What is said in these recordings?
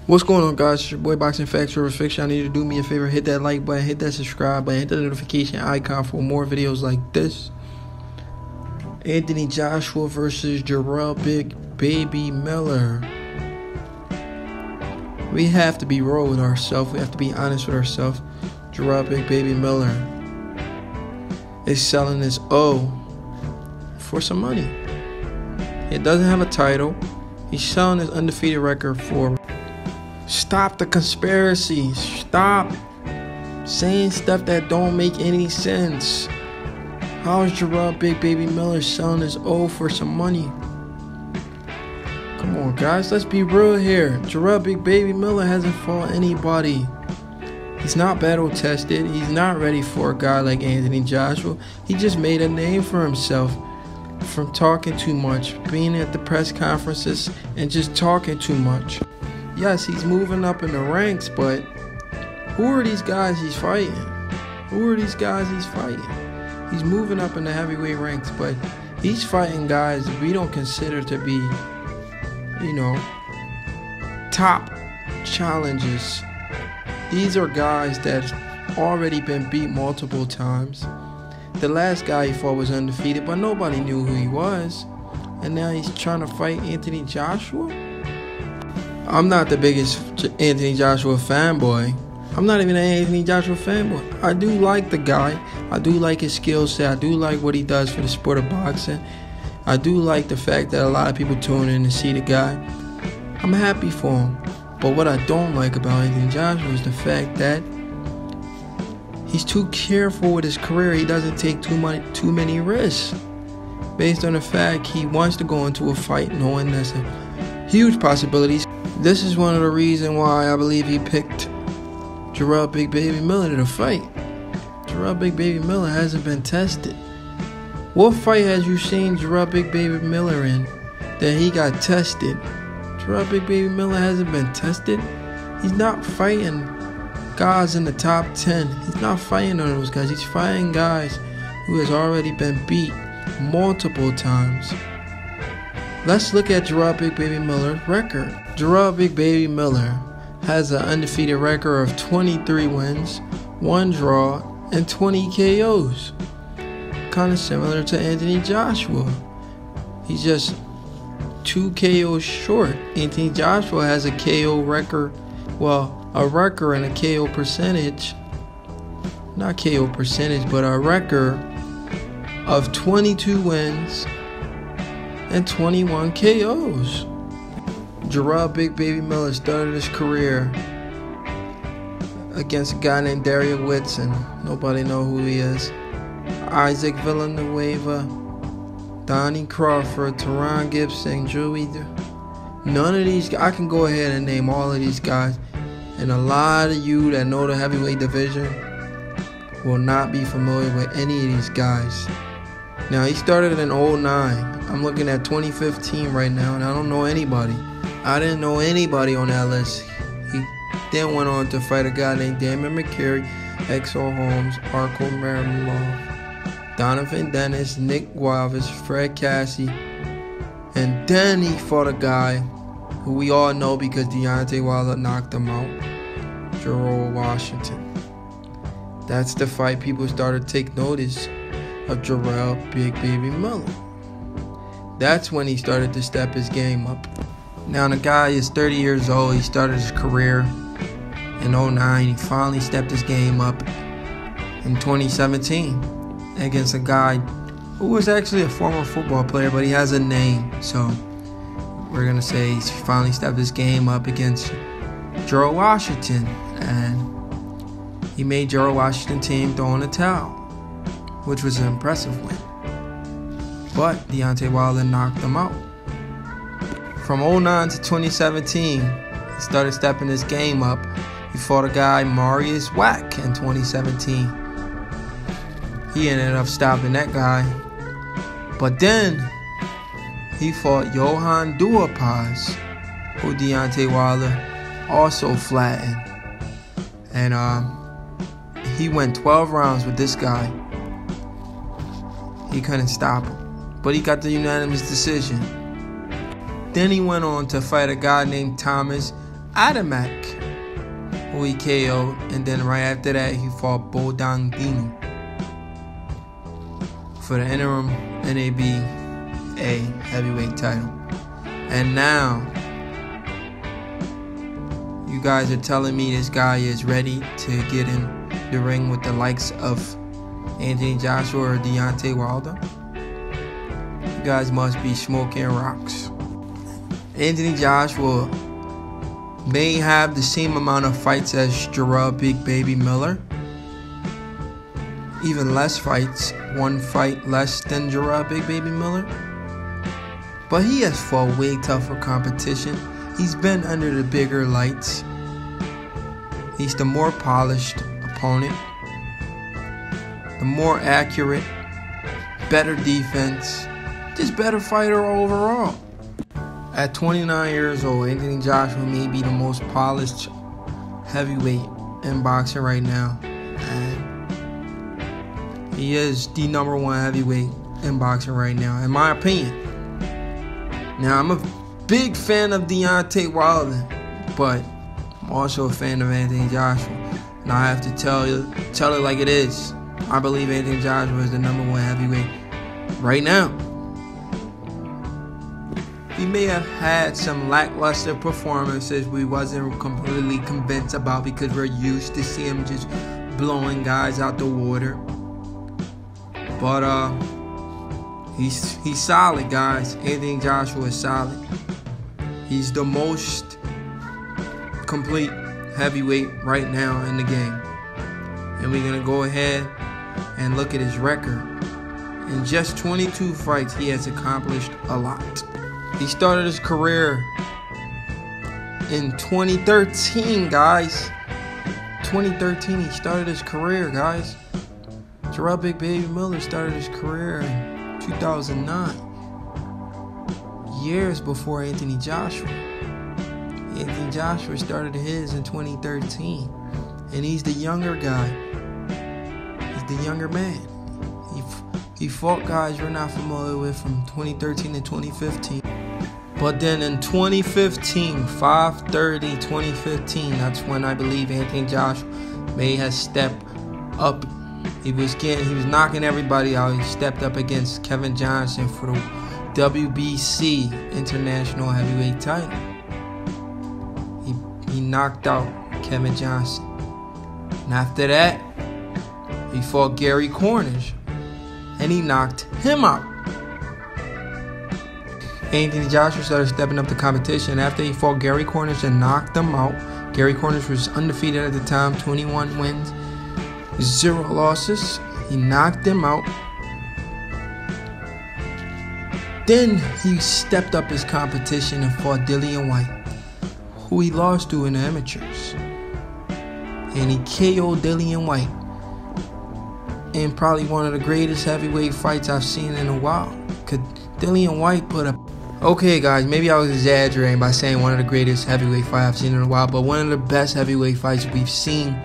What's going on, guys? It's your boy Boxing Facts over Fiction. I need you to do me a favor, hit that like button, hit that subscribe button, hit the notification icon for more videos like this. Anthony Joshua versus Jarrell Big Baby Miller. We have to be real with ourselves. We have to be honest with ourselves. Jarrell Big Baby Miller is selling his O for some money. It doesn't have a title. He's selling his undefeated record for. Stop the conspiracy. Stop saying stuff that don't make any sense. How is Jarrell Big Baby Miller selling his O for some money? Come on, guys, let's be real here. Jarrell Big Baby Miller hasn't fought anybody. He's not battle tested. He's not ready for a guy like Anthony Joshua. He just made a name for himself from talking too much, being at the press conferences and just talking too much. Yes, he's moving up in the ranks, but who are these guys he's fighting? Who are these guys he's fighting? He's moving up in the heavyweight ranks, but he's fighting guys we don't consider to be, top challenges. These are guys that already been beat multiple times. The last guy he fought was undefeated, but nobody knew who he was. And now he's trying to fight Anthony Joshua? I'm not the biggest Anthony Joshua fanboy. I'm not even an Anthony Joshua fanboy. I do like the guy. I do like his skill set. I do like what he does for the sport of boxing. I do like the fact that a lot of people tune in to see the guy. I'm happy for him. But what I don't like about Anthony Joshua is the fact that he's too careful with his career. He doesn't take too many risks. Based on the fact he wants to go into a fight knowing there's a huge possibilities. This is one of the reasons why I believe he picked Jarrell Big Baby Miller to fight. Jarrell Big Baby Miller hasn't been tested. What fight has you seen Jarrell Big Baby Miller in that he got tested? Jarrell Big Baby Miller hasn't been tested. He's not fighting guys in the top 10. He's not fighting on those guys. He's fighting guys who has already been beat multiple times. Let's look at Jarrell Big Baby Miller's record. Jarrell Big Baby Miller has an undefeated record of 23 wins, 1 draw, and 20 KOs. Kind of similar to Anthony Joshua. He's just 2 KOs short. Anthony Joshua has a KO record, a record and a KO percentage. Not KO percentage, but a record of 22 wins and 21 KOs. Jarrell Big Baby Miller started his career against a guy named Dario Whitson. Nobody know who he is. Isaac Villanueva, Donnie Crawford, Teron Gibson, Joey. None of these guys. I can go ahead and name all of these guys. And a lot of you that know the heavyweight division will not be familiar with any of these guys. Now, he started in 09. I'm looking at 2015 right now, and I don't know anybody. I didn't know anybody on that list. He then went on to fight a guy named Damon McCary, Exo Holmes, Arko Marimlov, Donovan Dennis, Nick Guavas, Fred Cassie, and then he fought a guy who we all know because Deontay Wilder knocked him out, Jarrell Washington. That's the fight people started to take notice of Jarrell Big Baby Miller. That's when he started to step his game up. Now the guy is 30 years old. He started his career in 09. He finally stepped his game up in 2017 against a guy who was actually a former football player, but he has a name. So we're going to say he's finally stepped his game up against Jarrell Washington. And he made Jarrell Washington's team throw in the towel, which was an impressive win. But Deontay Wilder knocked him out. From 09 to 2017, he started stepping his game up. He fought a guy, Marius Wack, in 2017. He ended up stopping that guy. But then, he fought Johan Duhaupas, who Deontay Wilder also flattened. And he went 12 rounds with this guy. He couldn't stop him, but he got the unanimous decision. Then he went on to fight a guy named Thomas Adamek, who he KO'd, and then right after that he fought Bodang Dinu for the interim NABA heavyweight title. And now you guys are telling me this guy is ready to get in the ring with the likes of Anthony Joshua or Deontay Wilder? You guys must be smoking rocks. Anthony Joshua may have the same amount of fights as Jarrell Big Baby Miller. Even less fights, one fight less than Jarrell Big Baby Miller. But he has fought way tougher competition. He's been under the bigger lights. He's the more polished opponent, the more accurate, better defense, just better fighter overall. At 29 years old, Anthony Joshua may be the most polished heavyweight in boxing right now. And he is the #1 heavyweight in boxing right now, in my opinion. Now, I'm a big fan of Deontay Wilder, but I'm also a fan of Anthony Joshua. And I have to tell it like it is. I believe Anthony Joshua is the #1 heavyweight right now. He may have had some lackluster performances we wasn't completely convinced about because we're used to see him just blowing guys out the water. But he's solid, guys. Anthony Joshua is solid. He's the most complete heavyweight right now in the game. And we're gonna go ahead and look at his record. In just 22 fights, he has accomplished a lot. He started his career in 2013, guys. 2013, he started his career, guys. Jarrell Big Baby Miller started his career in 2009. Years before Anthony Joshua. Anthony Joshua started his in 2013. And he's the younger guy. He's the younger man. He fought guys we're not familiar with from 2013 to 2015. But then in 2015, 5/30/2015, that's when I believe Anthony Joshua may have stepped up. He was knocking everybody out. He stepped up against Kevin Johnson for the WBC International Heavyweight title. He knocked out Kevin Johnson. And after that, he fought Gary Cornish. And he knocked him out. Anthony Joshua started stepping up the competition after he fought Gary Cornish and knocked him out. Gary Cornish was undefeated at the time, 21 wins, 0 losses. He knocked him out. Then he stepped up his competition and fought Dillian White, who he lost to in the amateurs. And he KO'd Dillian White in probably one of the greatest heavyweight fights I've seen in a while. Cause Dillian White put up. Okay, guys, maybe I was exaggerating by saying one of the greatest heavyweight fights I've seen in a while, but one of the best heavyweight fights we've seen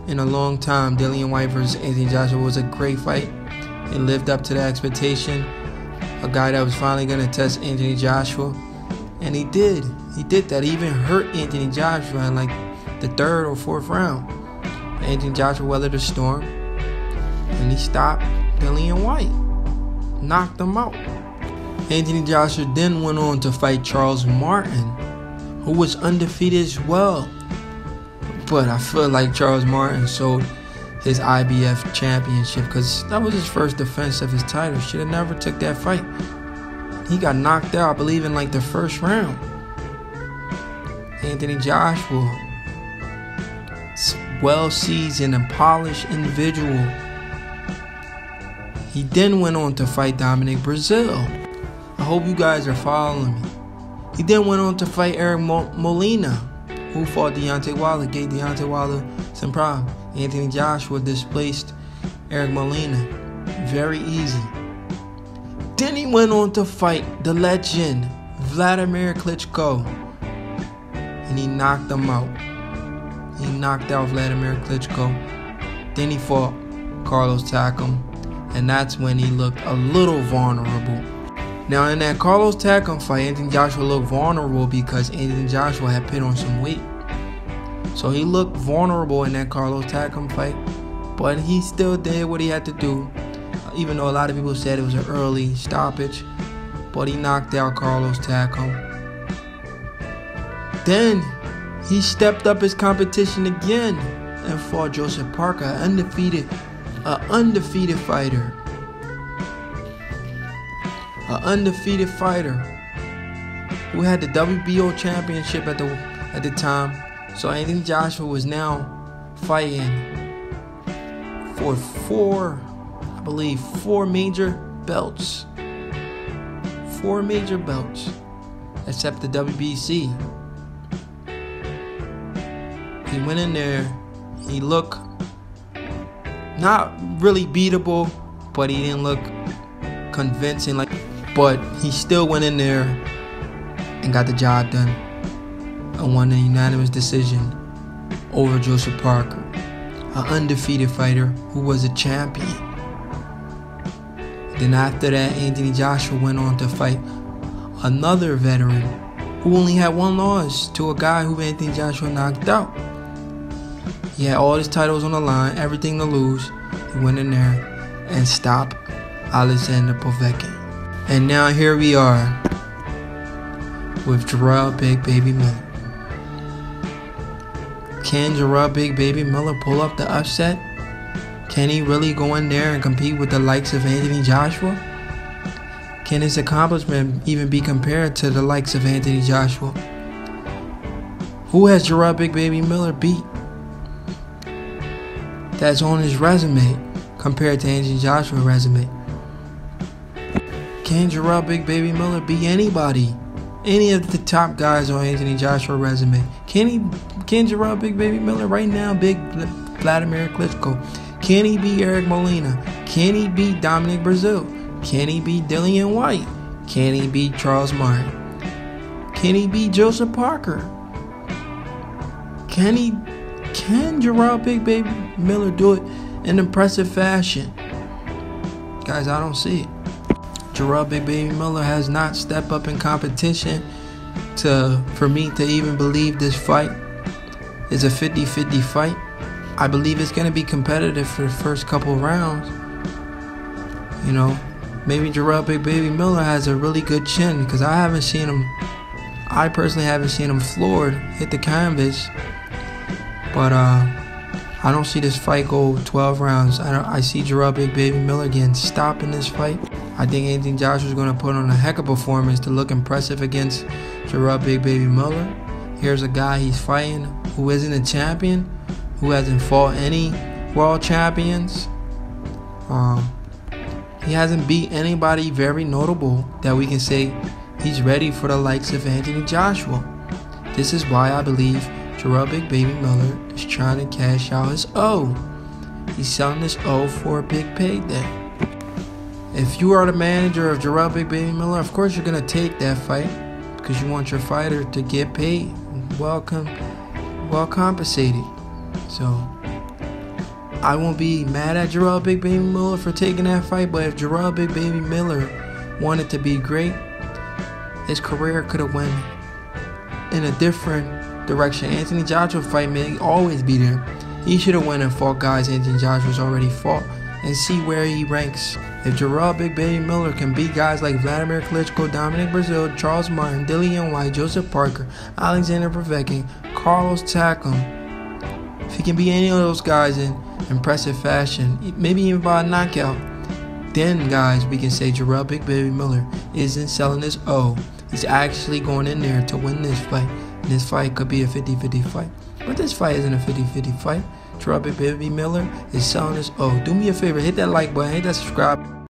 in a long time. Dillian White versus Anthony Joshua was a great fight. It lived up to the expectation. A guy that was finally going to test Anthony Joshua. And he did. He did that. He even hurt Anthony Joshua in like the 3rd or 4th round. Anthony Joshua weathered the storm. And he stopped Dillian White. Knocked him out. Anthony Joshua then went on to fight Charles Martin, who was undefeated as well. But I feel like Charles Martin sold his IBF championship because that was his first defense of his title. Should have never took that fight. He got knocked out, I believe, in like the 1st round. Anthony Joshua, well-seasoned and polished individual. He then went on to fight Dominic Brazil. I hope you guys are following me. He then went on to fight Eric Molina, who fought Deontay Wilder, gave Deontay Wilder some problem. Anthony Joshua displaced Eric Molina. Very easy. Then he went on to fight the legend, Vladimir Klitschko. And he knocked him out. He knocked out Vladimir Klitschko. Then he fought Carlos Takam. And that's when he looked a little vulnerable. Now in that Carlos Takam fight, Anthony Joshua looked vulnerable because Anthony Joshua had put on some weight. So he looked vulnerable in that Carlos Takam fight, but he still did what he had to do. Even though a lot of people said it was an early stoppage, but he knocked out Carlos Takam. Then he stepped up his competition again and fought Joseph Parker, an undefeated fighter. An undefeated fighter who had the WBO championship at the time. So Anthony Joshua was now fighting for four major belts. 4 major belts, except the WBC. He went in there, he looked not really beatable, but he didn't look convincing, but he still went in there and got the job done and won a unanimous decision over Joseph Parker, an undefeated fighter who was a champion. Then after that, Anthony Joshua went on to fight another veteran who only had 1 loss to a guy who Anthony Joshua knocked out. He had all his titles on the line, everything to lose. He went in there and stopped Alexander Povetkin. And now here we are with Jarrell Big Baby Miller. Can Jarrell Big Baby Miller pull up the upset? Can he really go in there and compete with the likes of Anthony Joshua? Can his accomplishment even be compared to the likes of Anthony Joshua? Who has Jarrell Big Baby Miller beat that's on his resume compared to Anthony Joshua's resume? Can Jarrell Big Baby Miller beat anybody? Any of the top guys on Anthony Joshua's resume? Can Jarrell Big Baby Miller right now beat Vladimir Klitschko? Can he beat Eric Molina? Can he beat Dominic Brazil? Can he beat Dillian White? Can he beat Charles Martin? Can he beat Joseph Parker? Can Jarrell Big Baby Miller do it in impressive fashion? Guys, I don't see it. Jarrell Big Baby Miller has not stepped up in competition for me to even believe this fight is a 50-50 fight. I believe it's going to be competitive for the first couple of rounds. You know, maybe Jarrell Big Baby Miller has a really good chin, because I personally haven't seen him floored, hit the canvas. But I don't see this fight go 12 rounds. I see Jarrell Big Baby Miller getting stopped in this fight. I think Anthony Joshua is going to put on a heck of a performance to look impressive against Jarrell Big Baby Miller. Here's a guy he's fighting who isn't a champion, who hasn't fought any world champions. He hasn't beat anybody very notable that we can say he's ready for the likes of Anthony Joshua. This is why I believe Jarrell Big Baby Miller is trying to cash out his O. He's selling his O for a big payday. If you are the manager of Jarrell Big Baby Miller, of course you're going to take that fight because you want your fighter to get paid, well compensated. So I won't be mad at Jarrell Big Baby Miller for taking that fight, but if Jarrell Big Baby Miller wanted to be great, his career could have went in a different direction. Anthony Joshua fight may always be there. He should have went and fought guys Anthony Joshua's already fought and see where he ranks. If Jarrell Big Baby Miller can beat guys like Vladimir Klitschko, Dominic Brazil, Charles Martin, Dillian White, Joseph Parker, Alexander Povetkin, Carlos Takam, if he can beat any of those guys in impressive fashion, maybe even by a knockout, then guys, we can say Jarrell Big Baby Miller isn't selling his O. He's actually going in there to win this fight. And this fight could be a 50-50 fight. But this fight isn't a 50-50 fight. Jarrell Big Baby Miller is selling his O. Do me a favor, hit that like button, hit that subscribe.